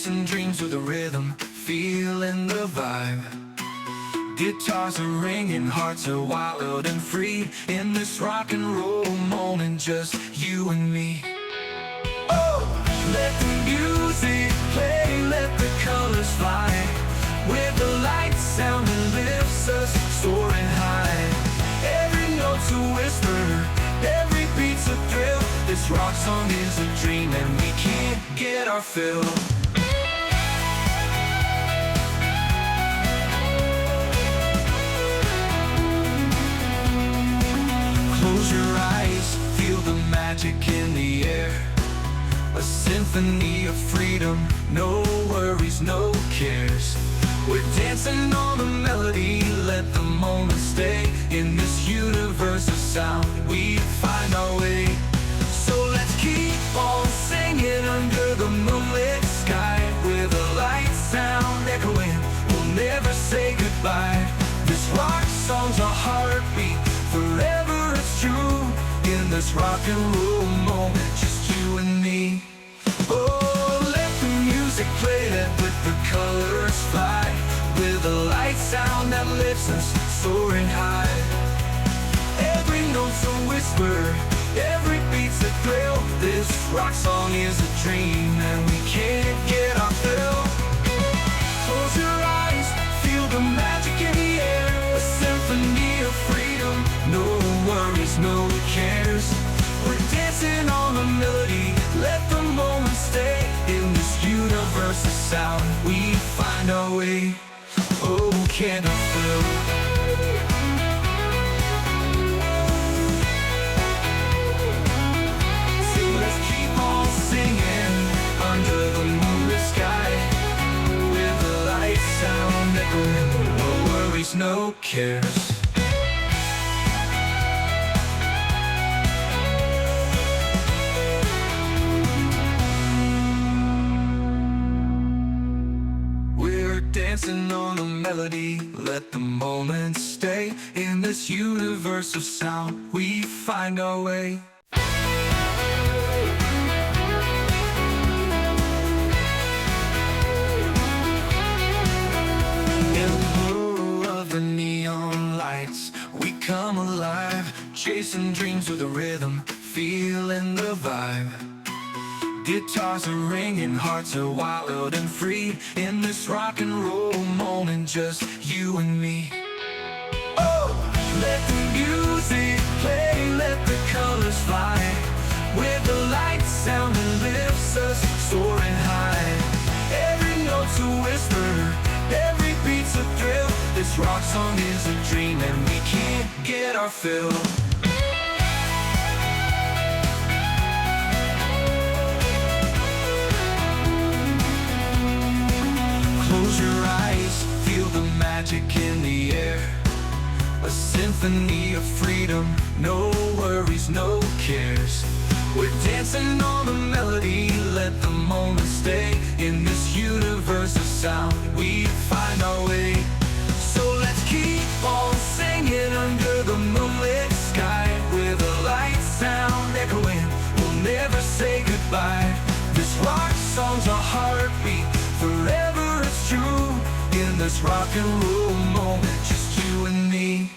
chasing dreams with the rhythm, feeling the vibe. Guitars are ringing, hearts are wild and free. In this rock and roll moment, just you and me. Oh, let the music play, let the colors fly. With the light sound that lifts us, soaring high. Every note's a whisper, every beat's a thrill. This rock song is a dream and we can't get our fill. Close your eyes, feel the magic in the air. A symphony of freedom, no worries, no cares. We're dancing on the melody, let the moment stay. In this universe of sound, we find our way. So let's keep on singing under the moonlit sky. With a light sound echoing, we'll never say goodbye. This rock song's a heartbeat, forever it's true. In this rock and roll moment, just you and me. Oh, let the music play, let the colors fly. With a light sound that lifts us, soaring high. Every note's a whisper, every beat's a thrill. This rock song is a dream and we can't get our fill. Close your eyes, feel the magic in the air. A symphony of freedom, no worries, no cares. We're dancing on the melody, let the moment stay. In this universe of sound, we find our way. Oh, can I feel? So let's keep on singing under the moonlit sky. With the light sound echoing, no worries, no cares. Dancing on the melody, let the moment stay. In this universe of sound, we find our way. In the blue of the neon lights, we come alive. Chasing dreams with the rhythm, feeling the vibe. Guitars are ringing, hearts are wild and free. In this rock and roll moment, just you and me. Oh, let the music play, let the colors fly. With the light sound that lifts us, soaring high. Every note's a whisper, every beat's a thrill. This rock song is a dream and we can't get our fill. Close your eyes, feel the magic in the air. A symphony of freedom, no worries, no cares. We're dancing on the melody, let the moment stay. In this universe of sound, we find our way. So let's keep on singing under the moonlit sky. With a light sound echoing, we'll never say goodbye. This rock song's a heartbeat, forever it's true. In this rock and roll moment, just you and me.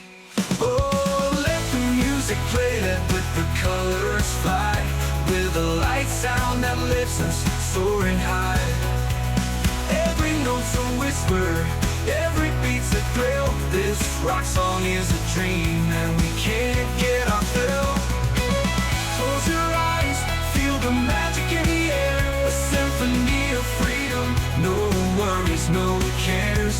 Oh, let the music play, let the colors fly. With a light sound that lifts us, soaring high. Every note's a whisper, every beat's a thrill. This rock song is a dream and we can't get our fill. Close your eyes, feel the magic in the air. A symphony of freedom, no worries, no cares.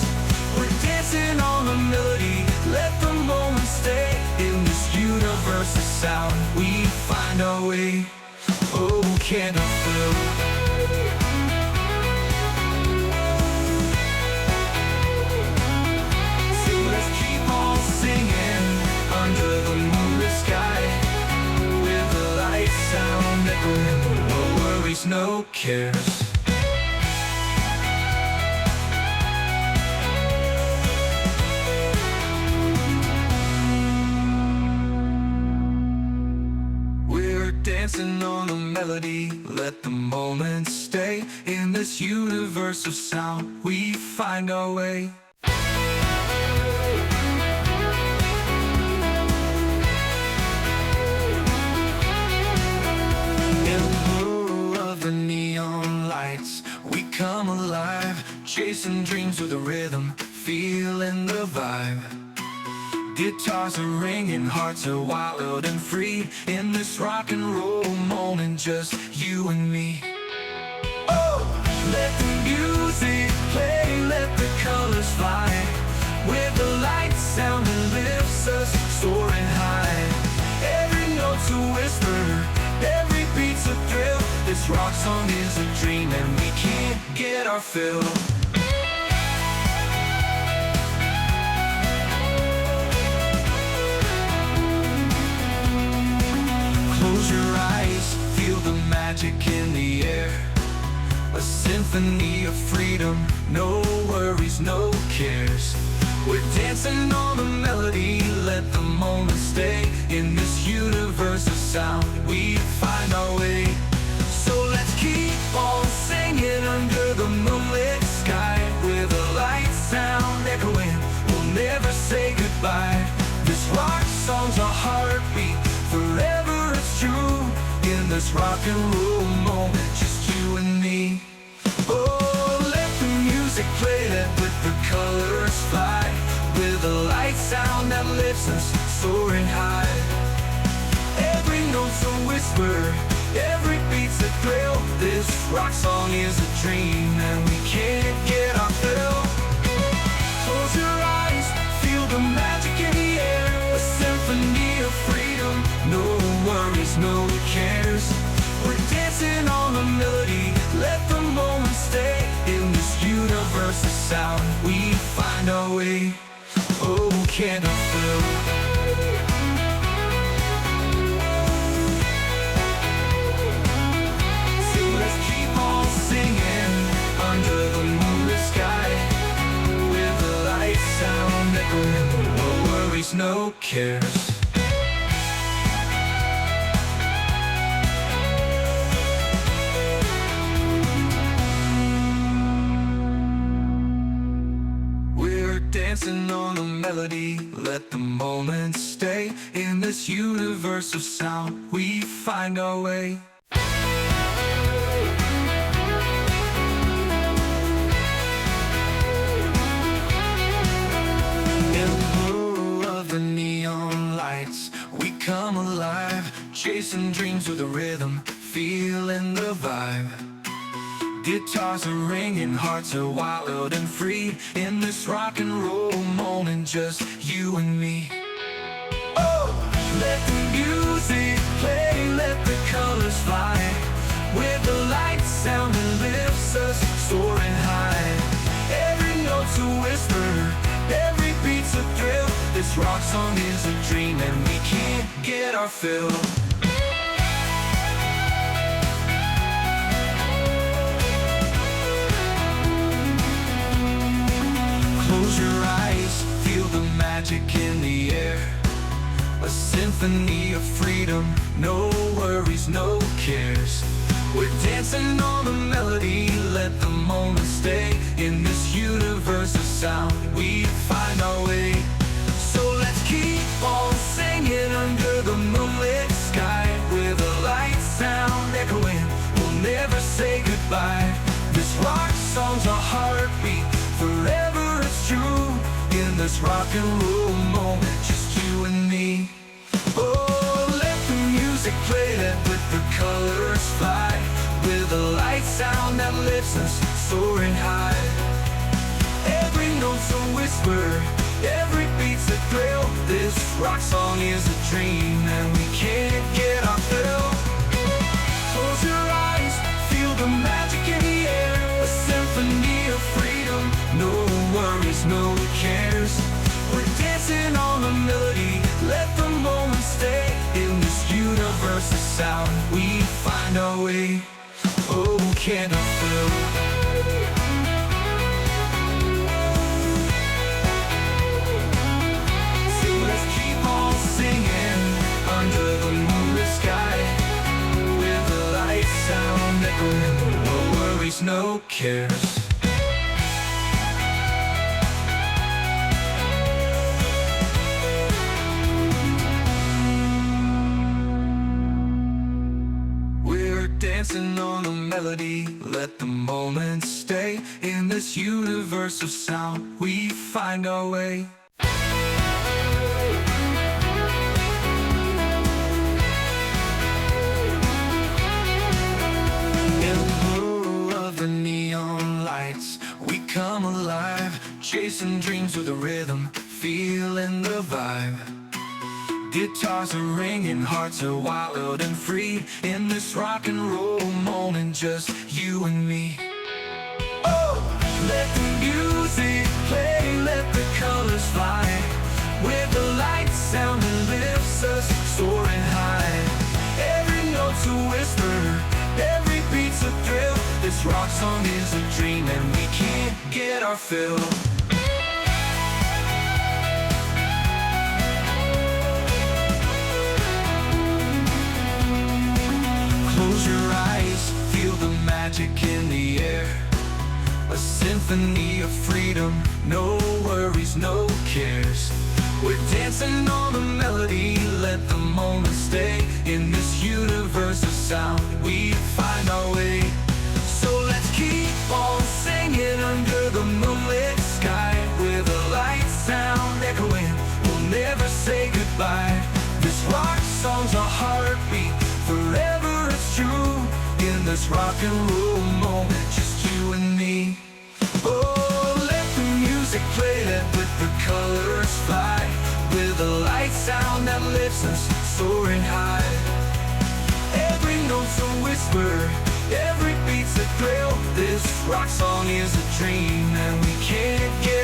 We're dancing on the melody, let the moment stay. In this universe of sound, we find our way. Oh, can I feel? So let's keep on singing under the moonlit sky. With the light sound echoing, no worries, no cares. Dancing on the melody, let the moment stay. In this universe of sound, we find our way. In the blue of the neon lights, we come alive, chasing dreams with a rhythm, feeling the vibe. Guitars are ringing, hearts are wild and free. In this rock and roll moment, just you and me. Oh, let the music play, let the colors fly. With the light sound that lifts us, soaring high. Every note's a whisper, every beat's a thrill. This rock song is a dream and we can't get our fill. Close your eyes, feel the magic in the air. A symphony of freedom, no worries, no cares. We're dancing on the melody, let the moment stay. In this universe of sound, we find our way. So let's keep on singing under the moonlit sky. With a light sound echoing, we'll never say goodbye. This rock song's a heartbeat, forever it's true. In this rock and roll moment, just you and me. Oh, let the music play, let the colors fly. With a light sound that lifts us, soaring high. Every note's a whisper, every beat's a thrill. This rock song is a dream and we can't get our fill. Close your eyes, feel the magic in the air. A symphony of freedom, no worries, no cares. We're dancing on the melody, let the moment stay. In this universe of sound, we find our way. Oh, can't I feel? So let's keep on singing under the moonlit sky. With the light sound echoing, no worries, no cares. Dancing on the melody, let the moment stay. In this universe of sound, we find our way. In the blue of the neon lights, we come alive, chasing dreams with a rhythm, feeling the vibe. Guitars are ringing, hearts are wild and free. In this rock and roll moment, just you and me. Oh, let the music play, let the colors fly. With the light sound that lifts us, soaring high. Every note's a whisper, every beat's a thrill. This rock song is a dream and we can't get our fill. Close your eyes, feel the magic in the air. A symphony of freedom, no worries, no cares. We're dancing on the melody, let the moment stay. In this universe of sound, we find our way. So let's keep on singing under the moonlit sky. With a light sound echoing, we'll never say goodbye. This rock song's a heartbeat, forever it's true. In this rock and roll moment, just you and me. Oh, let the music play, let the colors fly. With a light sound that lifts us, soaring high. Every note's a whisper, every beat's a thrill. This rock song is a dream and we can't get our fill. Close your eyes, feel the magic in the air. A symphony of freedom, no worries, no cares. We're dancing on the melody, let the moment stay. In this universe of sound, we find our way. Oh, can't I feel? So let's keep on singing under the moonlit sky. With the light cares. We're dancing on a melody, let the moment stay. In this universe of sound, we find our way. In the blue of the neon lights, we come alive, chasing dreams with a rhythm, feeling the vibe. Guitars are ringing, hearts are wild and free. In this rock and roll moment, just you and me. Oh, let the music play, let the colors fly. With the light sound that lifts us soaring high. Every note's a whisper, every beat's a thrill. This rock song is a dream and we can't get our fill. Close your eyes, feel the magic in the air. A symphony of freedom, no worries, no cares. We're dancing on the melody, let the moment stay. In this universe of sound, we find our way. So let's keep on singing under the moonlit sky. With a light sound echoing, we'll never say goodbye. This rock song's our heartbeat, forever it's true. In this rock and roll moment, just you and me. Oh, let the music play, let the colors fly. With a light sound that lifts us soaring high. Every note's a whisper, every beat's a thrill. This rock song is a dream and we can't get